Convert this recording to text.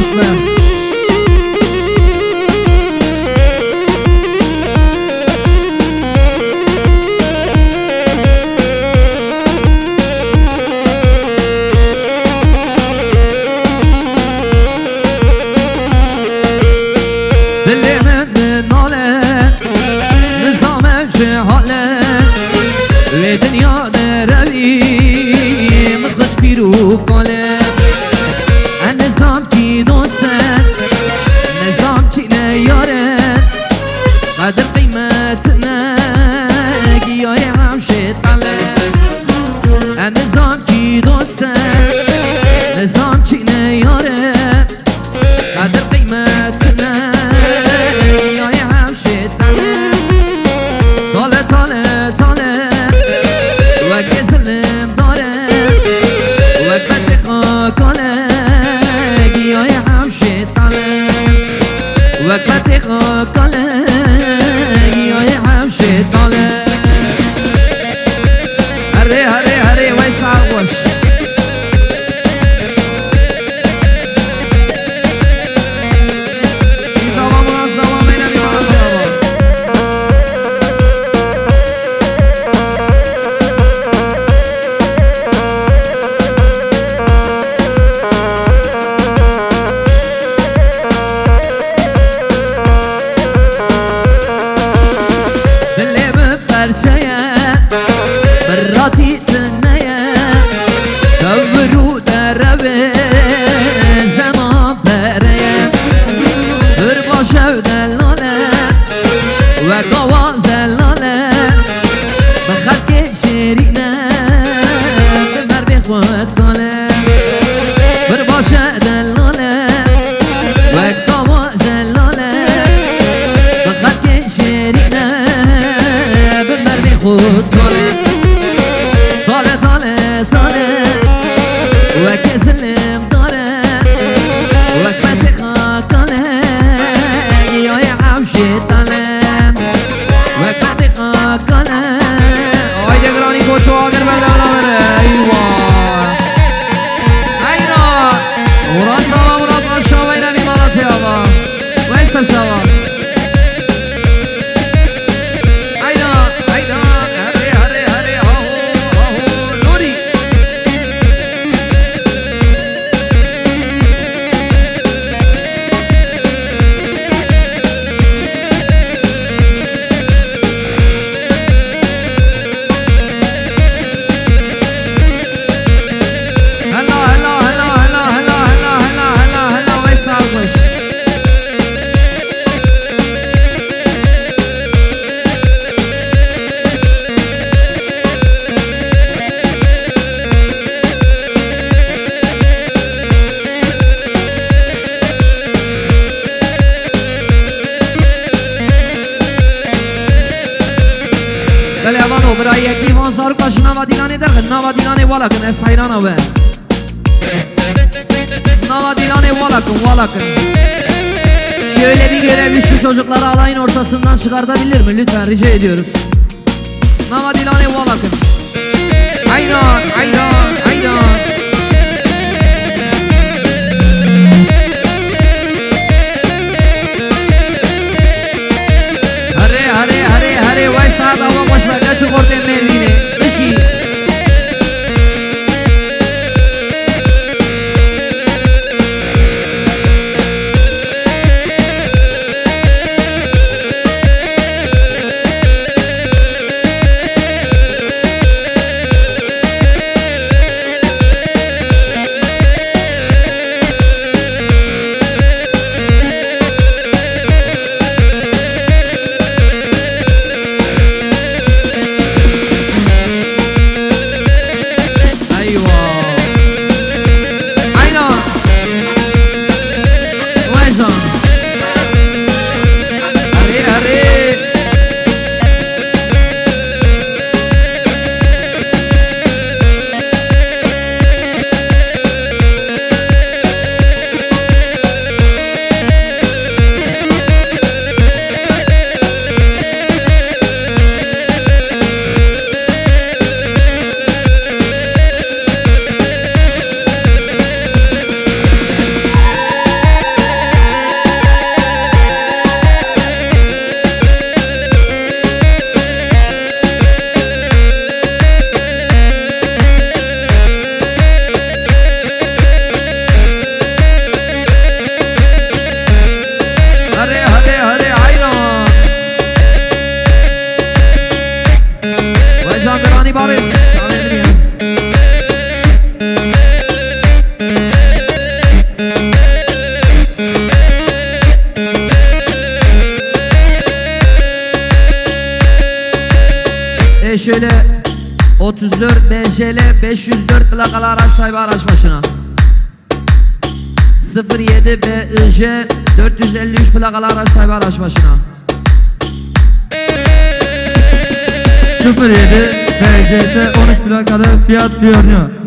خوش به دل من ناله نظامم چه حاله و دنیا دروی مخص پیرو کاله نظام کی دوستن نظام کی نیاره قدر قیمت نگیای هم شیطانه نظام کی دوستن نظام کی نیاره قدر قیمت نگیای هم شیطانه تاله تاله تاله و گزلم داره و کت خاکاله گیای هم شیطانه و کت خاکاله گیای هم شیطانه هره هره هره وای سال باش براتی تنیه کبرو دربه زمان بره بر باشه دلاله و قوا زلاله بخلق شیرینه بمر بخواد تاله بر باشه دلاله و قوا زلاله بخلق شیرینه بمر بخواد تاله تاله تاله تاله و کسلم داره و کمت خاکاله گیای هم شیطانه و کمت خاکاله آی دگرانی کوچو آگر بده بلا بره ایوان اینا مرا سوا مرا باشا وی روی مالاتی آبا وی سل سوا دل اوانو برای یکی وانزارو کاش نوادیلانی درخ نوادیلانی والا کن از حیرانو به navadilane valakın Şöyle bir görevli şu çocukları alayın ortasından çıkartabilir mi? Lütfen rica ediyoruz. Navadilane valakın. Aynen, aynen, aynen. Hare vay saat hava boş ver kaçı korten merdine. Işi. şöyle 34 BJL 504 plakalı araç sahibi araç başına. 07 BIJ 453 plakalı araç sahibi araç başına. 07 FCT 13 plakalı Fiat Fiorino.